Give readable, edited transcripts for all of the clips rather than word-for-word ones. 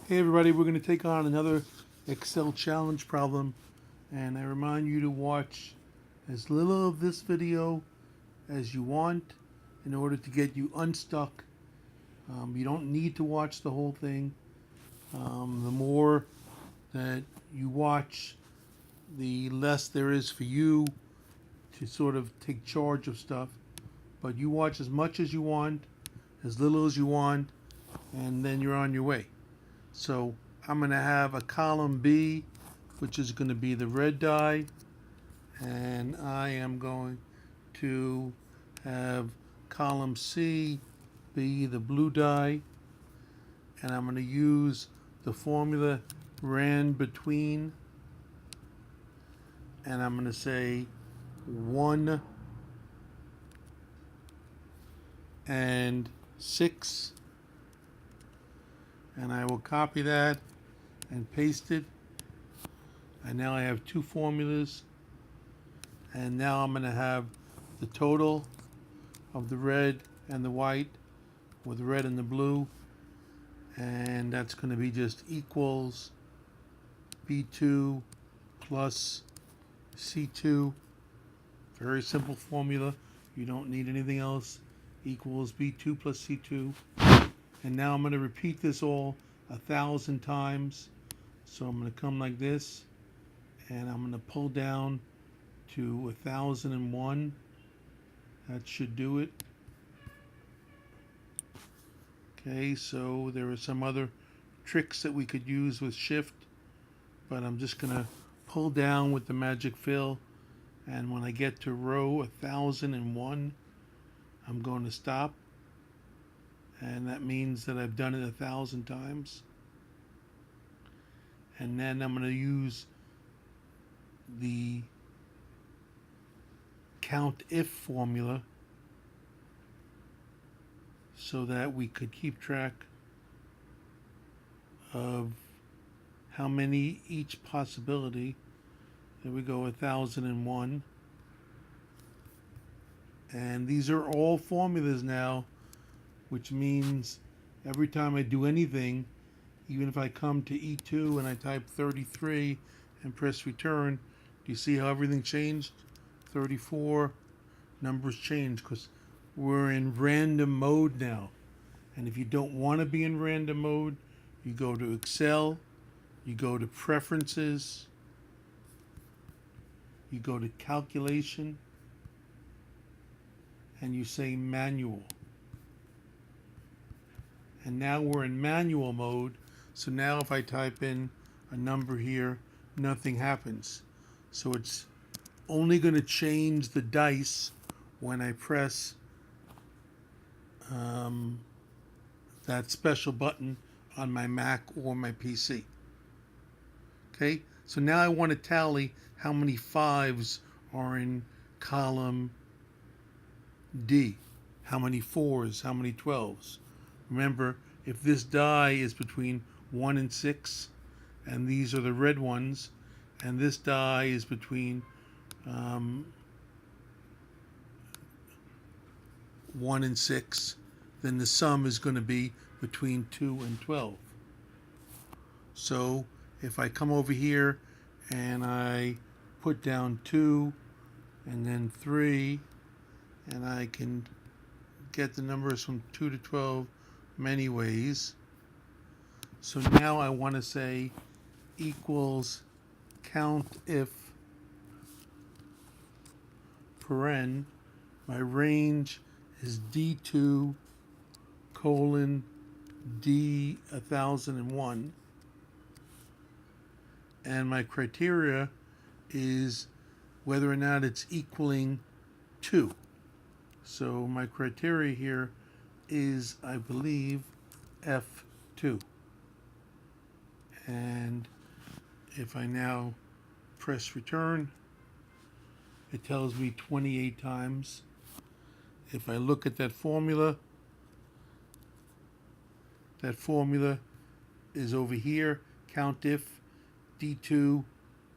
Hey everybody, we're going to take on another Excel challenge problem, and I remind you to watch as little of this video as you want in order to get you unstuck. You don't need to watch the whole thing. The more that you watch, the less there is for you to sort of take charge of stuff. But you watch as much as you want, as little as you want, and then you're on your way. So I'm going to have a column B, which is going to be the red die, and I am going to have column C be the blue die, and I'm going to use the formula ran between, and I'm going to say 1 and 6, and I will copy that and paste it. And now I have two formulas, and now I'm going to have the total of the red and the white with the red and the blue, and that's going to be just equals B2 plus C2. Very simple formula. You don't need anything else. Equals B2 plus C2. And now I'm going to repeat this all 1,000 times. So I'm going to come like this, and I'm going to pull down to 1001. That should do it. Okay, so there are some other tricks that we could use with shift, but I'm just going to pull down with the magic fill, and when I get to row 1001, I'm going to stop, and that means that I've done it 1,000 times. And then I'm going to use the count if formula so that we could keep track of how many each possibility. There we go, 1001. And these are all formulas now, which means every time I do anything, even if I come to E2 and I type 33 and press return, do you see how everything changed? 34, numbers change because we're in random mode now. And if you don't want to be in random mode, you go to Excel, you go to Preferences, you go to Calculation, and you say Manual. And now we're in manual mode. So now if I type in a number here, nothing happens. So it's only going to change the dice when I press that special button on my Mac or my PC. Okay, so now I want to tally how many 5s are in column D, how many 4s, how many 12s. Remember, if this die is between 1 and 6, and these are the red ones, and this die is between 1 and 6, then the sum is going to be between 2 and 12. So if I come over here and I put down 2 and then 3, and I can get the numbers from 2 to 12 many ways. So now I want to say equals count if paren, my range is D2 colon D 1001, and my criteria is whether or not it's equaling 2. So my criteria here is, I believe, F2. And if I now press return, it tells me 28 times. If I look at that formula is over here, count if D2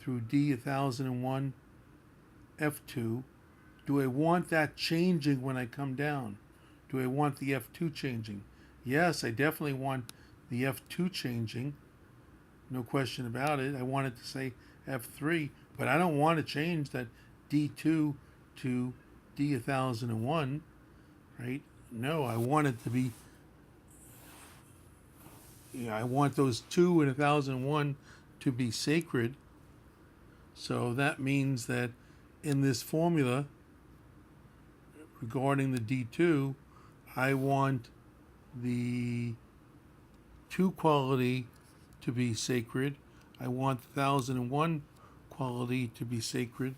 through D 1001, F2. Do I want that changing when I come down? Do I want the F2 changing? Yes, I definitely want the F2 changing, no question about it. I want it to say F3, but I don't want to change that D2 to D1001, right? No, I want it to be, I want those 2 and 1001 to be sacred. So that means that in this formula, regarding the D2, I want the 2 quality to be sacred. I want the 1001 quality to be sacred.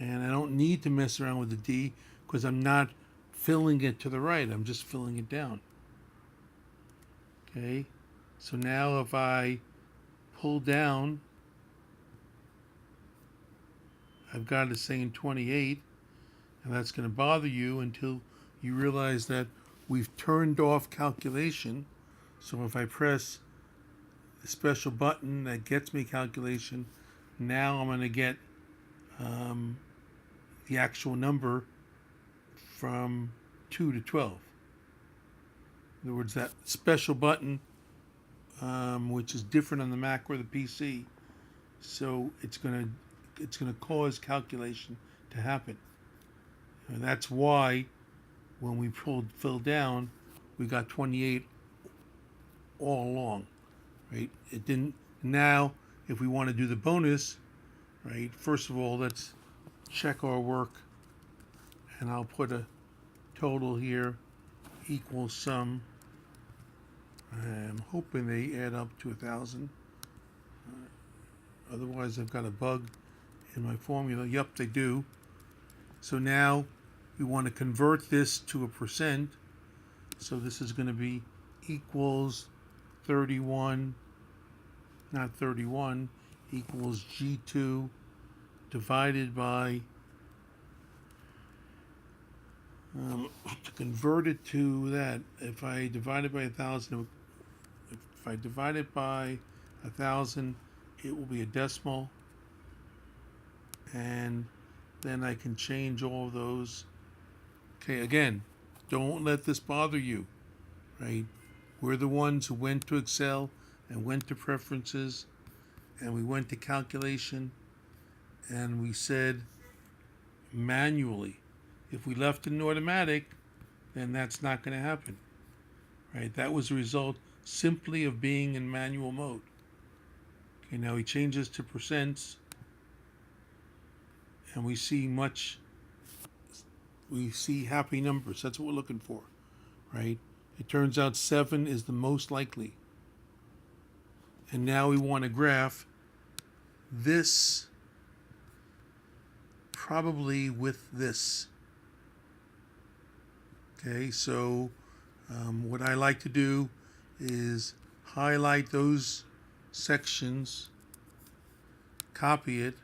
And I don't need to mess around with the D because I'm not filling it to the right. I'm just filling it down. Okay. So now if I pull down, I've got it saying 28, and that's going to bother you until you realize that we've turned off calculation. So if I press the special button that gets me calculation, now I'm going to get the actual number from 2 to 12. In other words, that special button, which is different on the Mac or the PC, so it's going to cause calculation to happen. And that's why when we filled down, we got 28 all along, right? It didn't. Now, if we want to do the bonus, right? First of all, let's check our work, and I'll put a total here equals sum. I'm hoping they add up to 1,000. Otherwise, I've got a bug in my formula. Yep, they do. So now we want to convert this to a percent. So this is going to be equals 31, not 31, equals G2 divided by, to convert it to that, if I divide it by 1,000, if I divide it by 1,000, it will be a decimal, and then I can change all of those. Okay, again, don't let this bother you, right? We're the ones who went to Excel and went to preferences, and we went to calculation, and we said manually. If we left it in automatic, then that's not going to happen, right? That was a result simply of being in manual mode. Okay, now he changes to percents, and we see happy numbers. That's what we're looking for, right? It turns out 7 is the most likely. And now we want to graph this probably with this. Okay, so what I like to do is highlight those sections, copy it,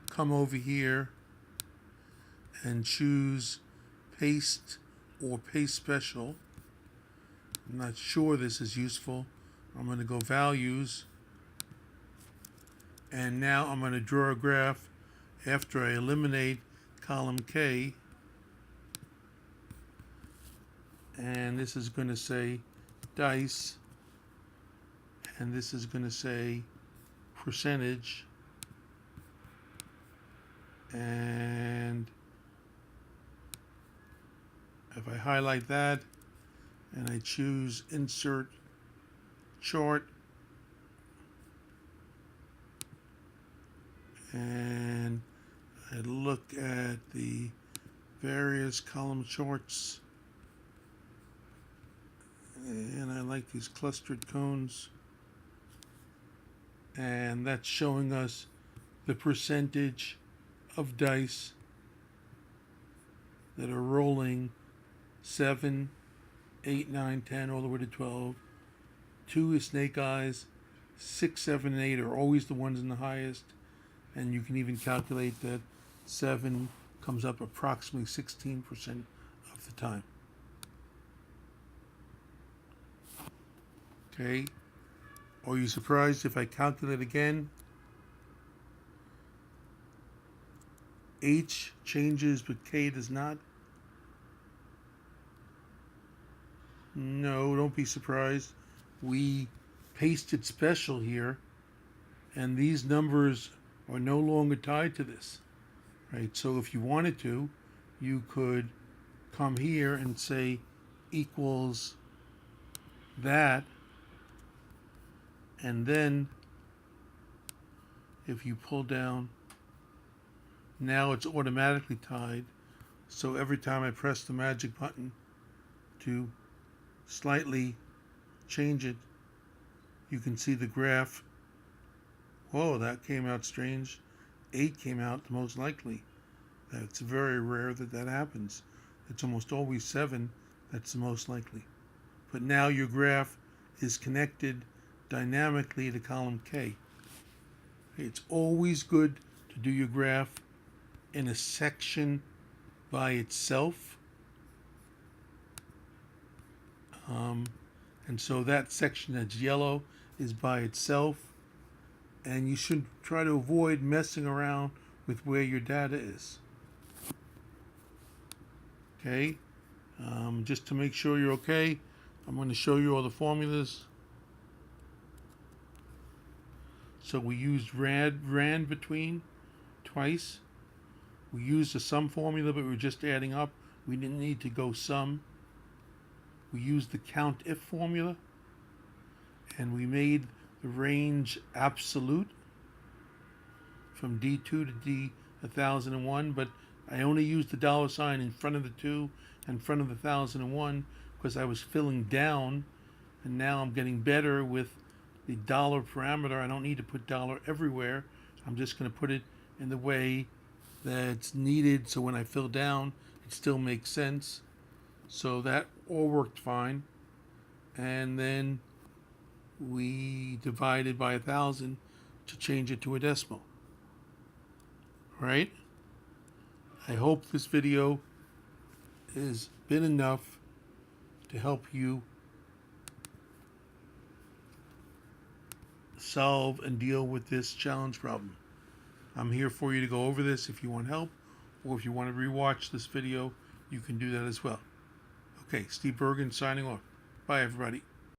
come over here and choose paste or paste special. I'm not sure this is useful. I'm going to go values, and now I'm going to draw a graph after I eliminate column K, and this is going to say dice, and this is going to say percentage, and if I highlight that and I choose insert chart, and I look at the various column charts, and I like these clustered cones, and that's showing us the percentage of dice that are rolling 7, 8, 9, 10, all the way to 12. 2 is snake eyes. 6, 7, and 8 are always the ones in the highest. And you can even calculate that 7 comes up approximately 16% of the time. Okay. Are you surprised if I calculate again? H changes, but K does not. No, don't be surprised. We pasted special here, and these numbers are no longer tied to this, right? So if you wanted to, you could come here and say equals that, and then if you pull down, now it's automatically tied. So every time I press the magic button to slightly change it, you can see the graph. Whoa, that came out strange. 8 came out the most likely. It's very rare that that happens. It's almost always 7 that's the most likely. But now your graph is connected dynamically to column K. It's always good to do your graph in a section by itself. And so that section that's yellow is by itself. And you should try to avoid messing around with where your data is. Okay? Just to make sure you're okay, I'm going to show you all the formulas. So we used rand between twice. We used the sum formula, but we were just adding up. We didn't need to go sum. We used the count if formula, and we made the range absolute from D2 to D1001, but I only used the dollar sign in front of the 2 and in front of the 1001 because I was filling down, and now I'm getting better with the dollar parameter. I don't need to put dollar everywhere. I'm just going to put it in the way that's needed, so when I fill down, it still makes sense. So that all worked fine. And then we divided by 1,000 to change it to a decimal. Right? I hope this video has been enough to help you solve and deal with this challenge problem. I'm here for you to go over this if you want help, or if you want to rewatch this video, you can do that as well. Okay, Steve Bergen signing off. Bye, everybody.